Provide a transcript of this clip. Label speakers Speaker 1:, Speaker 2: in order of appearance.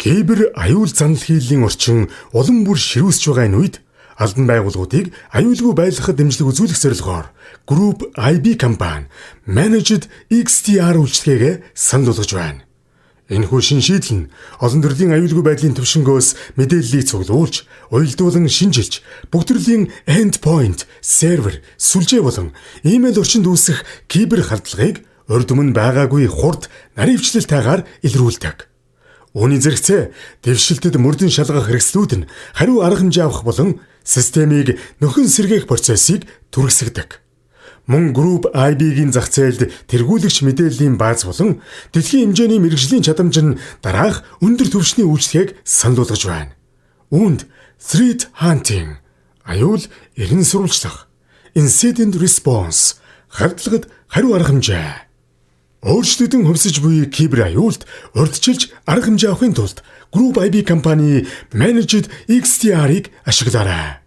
Speaker 1: Кибер аюул занал хийлийн орчин улам бүр ширүүсж байгаа энэ үед албан байгууллагуудыг аюулгүй байлгахад дэмжлэг үзүүлэх зорилгоор Group IB компани Managed XDR үйлчилгээгээ санал болгож байна. Энэхүү шин шийдэл нь олон төрлийн аюулгүй байдлын төвшнгөөс мэдээллийг цуглуулж, уялдуулан шинжилж, бүх төрлийн endpoint, сервер, сүлжээ болон имэйл орчинд үүсэх кибер халдлагыг урд өмнө байгаагүй хурд, наривчлалтайгаар илрүүлдэг. Үүний зэрэгцээ дэвшилтэд мөрдөн шалгах хэрэгслүүд нь хариу арга хэмжээ авах болон системийг нөхөн сэргээх процессыг түргэсгдэг. Мөн Group IB-гийн зах зээлд тэргүүлэгч мэдээллийн бааз болон дэлхийн хэмжээний мэрэгжлийн чадамж нь дараах өндөр түвшний үйлчлэгийг санал болгож байна. Үүнд threat hunting, аюул эрен сурвалжлах, incident response, халдлагад хариу арга хэмжээ. Өөрчлөлтөн хувьсаж буй кибер аюулд урьдчилж арга хэмжээ авахын тулд Group IB компани Managed XDR-ыг ашиглаарай.